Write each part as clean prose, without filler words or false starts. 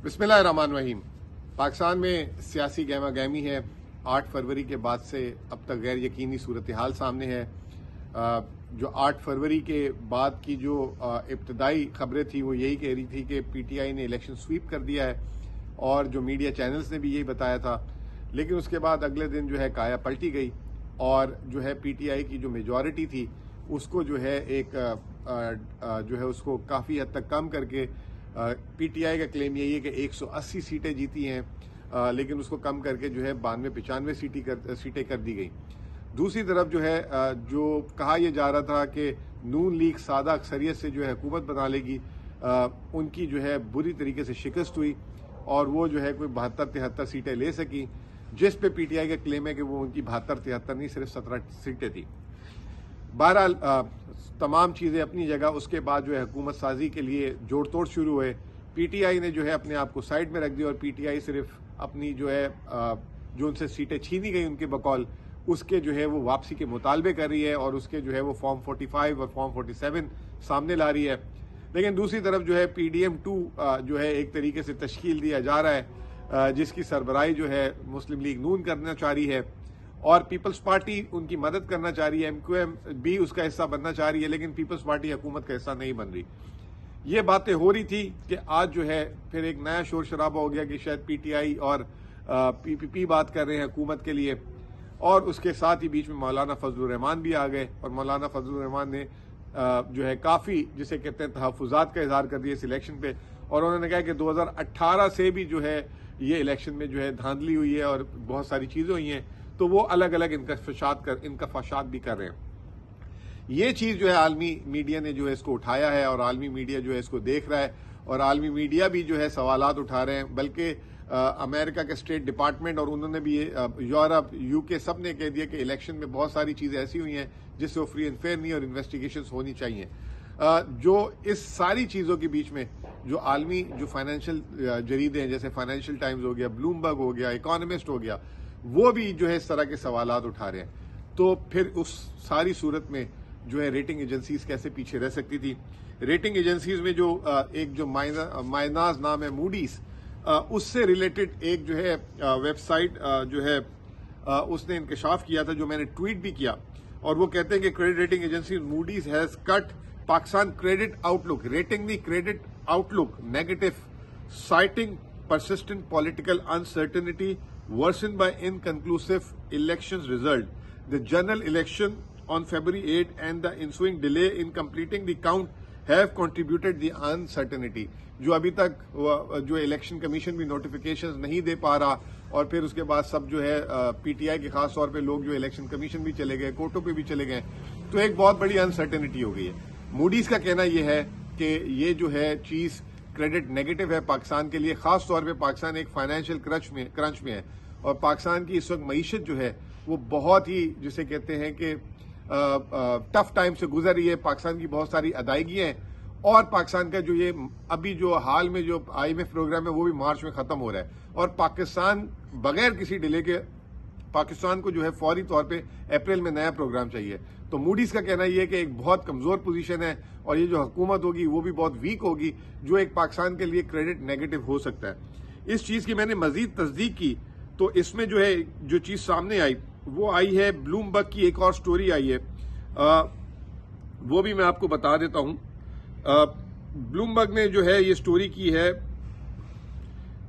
बिस्मिल्लाहिर्रहमानिर्रहीम। पाकिस्तान में सियासी गहमा गहमी है। 8 फरवरी के बाद से अब तक गैर यकीनी सूरत हाल सामने है। जो 8 फरवरी के बाद की जो इब्तदाई खबरें थी वो यही कह रही थी कि पीटीआई ने इलेक्शन स्वीप कर दिया है और जो मीडिया चैनल्स ने भी यही बताया था। लेकिन उसके बाद अगले दिन जो है काया पलटी गई और जो है पीटीआई की जो मेजॉरिटी थी उसको जो है जो है उसको काफ़ी हद तक कम करके पीटीआई का क्लेम यही है कि 180 सीटें जीती हैं, लेकिन उसको कम करके जो है 92-95 सीटें कर दी गई। दूसरी तरफ जो है जो कहा यह जा रहा था कि नून लीग सादा अक्सरियत से जो है हुकूमत बना लेगी, उनकी जो है बुरी तरीके से शिकस्त हुई और वो जो है कोई 72-73 सीटें ले सकी, जिस पे पीटीआई का क्लेम है कि वो उनकी 72-73 नहीं सिर्फ 17 सीटें थी। बहरहाल तमाम चीज़ें अपनी जगह। उसके बाद जो है हुकूमत साजी के लिए जोड़ तोड़ शुरू हुए। पीटीआई ने जो है अपने आप को साइड में रख दिया और पीटीआई सिर्फ अपनी जो है जो उनसे सीटें छीनी गई उनके बकौल उसके जो है वो वापसी के मुतालबे कर रही है और उसके जो है वो फॉर्म 45 और फॉर्म 47 सामने ला रही है। लेकिन दूसरी तरफ जो है PDM-2 जो है एक तरीके से तश्कील दिया जा रहा है, जिसकी सरबराही जो है मुस्लिम लीग नून करना चाह रही है और पीपल्स पार्टी उनकी मदद करना चाह रही है। MQM भी उसका हिस्सा बनना चाह रही है, लेकिन पीपल्स पार्टी हुकूमत का हिस्सा नहीं बन रही। ये बातें हो रही थी कि आज जो है फिर एक नया शोर शराबा हो गया कि शायद पीटीआई और PPP बात कर रहे हैं हुकूमत के लिए, और उसके साथ ही बीच में मौलाना फजलुर रहमान भी आ गए और मौलाना फजलुर रहमान ने जो है काफ़ी जिसे कहते हैं तहफ़्फ़ुज़ात का इजहार कर दिया इस इलेक्शन पे, और उन्होंने कहा कि 2018 से भी जो है ये इलेक्शन में जो है धांधली हुई है और बहुत सारी चीज़ें हुई हैं, तो वो अलग अलग इनकशाफात भी कर रहे हैं। ये चीज़ जो है आलमी मीडिया ने जो है इसको उठाया है और आलमी मीडिया जो है इसको देख रहा है और आलमी मीडिया भी जो है सवालात उठा रहे हैं। बल्कि अमेरिका के स्टेट डिपार्टमेंट और उन्होंने भी यूरोप UK सब ने कह दिया कि इलेक्शन में बहुत सारी चीज़ें ऐसी हुई हैं जिससे वो फ्री एंड फेयर नहीं और इन्वेस्टिगेशंस होनी चाहिए। जो इस सारी चीज़ों के बीच में जो आलमी जो फाइनेंशियल जरीदे हैं जैसे फाइनेंशियल टाइम्स हो गया, ब्लूमबर्ग हो गया, इकोनॉमिस्ट हो गया, वो भी जो है इस तरह के सवालात उठा रहे हैं। तो फिर उस सारी सूरत में जो है रेटिंग एजेंसीज कैसे पीछे रह सकती थी। रेटिंग एजेंसीज में जो एक जो माइनाज नाम है मूडीज, उससे रिलेटेड एक जो है वेबसाइट जो है उसने इंकशाफ किया था, जो मैंने ट्वीट भी किया, और वो कहते हैं कि credit rating agency Moody's has cut Pakistan credit outlook, rating the credit outlook negative, citing persistent political uncertainty worsened by inconclusive elections result. The general election on February 8 and the ensuing delay in completing the count have contributed the uncertainty. जो अभी तक जो election commission भी notifications नहीं दे पा रहा और फिर उसके बाद सब जो है पीटीआई के खास तौर पे लोग जो इलेक्शन कमीशन भी चले गए, कोर्टों पे भी चले गए, तो एक बहुत बड़ी अनसर्टेनिटी हो गई है। मूडीज का कहना यह है कि ये जो है चीज क्रेडिट नेगेटिव है पाकिस्तान के लिए, खास तौर पे पाकिस्तान एक फाइनेंशियल क्रंच में है और पाकिस्तान की इस वक्त मईशत जो है वो बहुत ही जिसे कहते हैं कि टफ टाइम से गुजर रही है। पाकिस्तान की बहुत सारी अदायगियां हैं और पाकिस्तान का जो ये अभी जो हाल में जो IMF प्रोग्राम है वो भी मार्च में खत्म हो रहा है और पाकिस्तान बगैर किसी डिले के पाकिस्तान को जो है फौरी तौर पे अप्रैल में नया प्रोग्राम चाहिए। तो मूडीज का कहना यह है कि एक बहुत कमजोर पोजीशन है और ये जो हुकूमत होगी वो भी बहुत वीक होगी, जो एक पाकिस्तान के लिए क्रेडिट नेगेटिव हो सकता है। इस चीज की मैंने मजीद तस्दीक की तो इसमें जो है जो चीज सामने आई वो आई है ब्लूमबर्ग की एक और स्टोरी आई है, वो भी मैं आपको बता देता हूं। ब्लूमबर्ग ने जो है ये स्टोरी की है,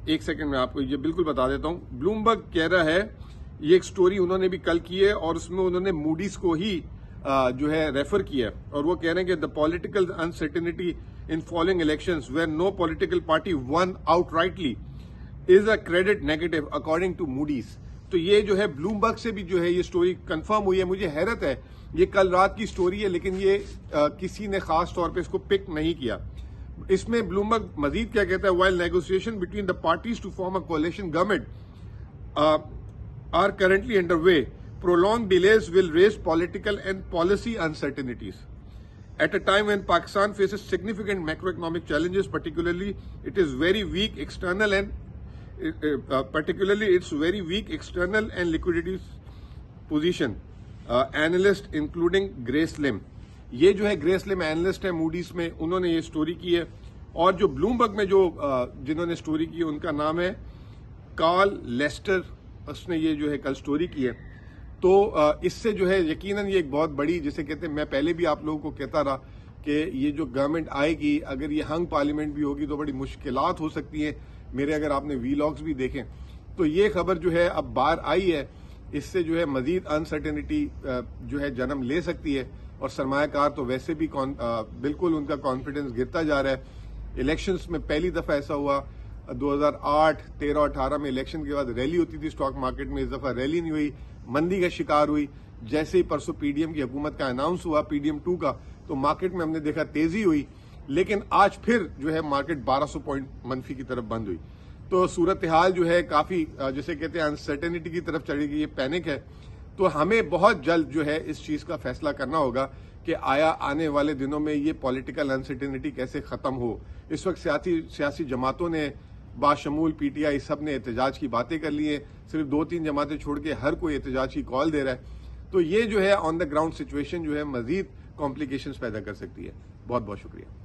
एक सेकंड में आपको ये बिल्कुल बता देता हूं। ब्लूमबर्ग कह रहा है, ये एक स्टोरी उन्होंने भी कल की है और उसमें उन्होंने मूडीज को ही जो है रेफर किया और वो कह रहे हैं कि the political uncertainty in following elections where no political party won outrightly is a credit negative according to Moody's. तो ये जो है ब्लूमबर्ग से भी जो है ये स्टोरी कंफर्म हुई है। मुझे हैरत है, ये कल रात की स्टोरी है लेकिन ये किसी ने खास तौर पे इसको पिक नहीं किया। इसमें ब्लूमबर्ग मजीद क्या कहता है, while negotiation between the parties to form a coalition government are currently underway, prolonged delays will raise political and policy uncertainties. At a time when Pakistan faces significant macroeconomic challenges, particularly its very weak external and liquidity position, analysts including Grace Lim, ये जो है grace लिम analyst है Moody's में, उन्होंने ये story की है और जो ब्लूमबर्ग में जो जिन्होंने स्टोरी की उनका नाम है कार्ल लेस्टर, उसने ये जो है कल स्टोरी की है। तो इससे जो है यकीनन ये एक बहुत बड़ी, जिसे कहते हैं, मैं पहले भी आप लोगों को कहता रहा कि ये जो गवर्नमेंट आएगी, अगर ये हंग पार्लियामेंट भी होगी तो बड़ी मुश्किलात हो सकती हैं। मेरे अगर आपने वीलॉग्स भी देखें तो ये खबर जो है अब बाहर आई है, इससे जो है मजीद अनसर्टेनिटी जो है जन्म ले सकती है और सरमायाकार तो वैसे भी बिल्कुल उनका कॉन्फिडेंस गिरता जा रहा है। इलेक्शंस में पहली दफा ऐसा हुआ 2008, 13 और 18 में इलेक्शन के बाद रैली होती थी स्टॉक मार्केट में, इस दफा रैली नहीं हुई, मंदी का शिकार हुई। जैसे ही परसों पीडीएम की हुकूमत का अनाउंस हुआ, पीडीएम 2 का, तो मार्केट में हमने देखा तेजी हुई, लेकिन आज फिर जो है मार्केट 1200 पॉइंट मनफी की तरफ बंद हुई। तो सूरत हाल जो है काफी जिसे कहते हैं अनसर्टेनिटी की तरफ चढ़ेगी, ये पैनिक है। तो हमें बहुत जल्द जो है इस चीज का फैसला करना होगा कि आया आने वाले दिनों में ये पॉलिटिकल अनसर्टेनिटी कैसे खत्म हो। इस वक्त सियासी जमातों ने बाशमूल पीटीआई सब ने एहतजाज की बातें कर ली हैं, सिर्फ 2-3 जमातें छोड़ के हर कोई एहतजाज की कॉल दे रहा है। तो ये जो है ऑन द ग्राउंड सिचुएशन जो है मजीद कॉम्प्लिकेशंस पैदा कर सकती है। बहुत बहुत शुक्रिया।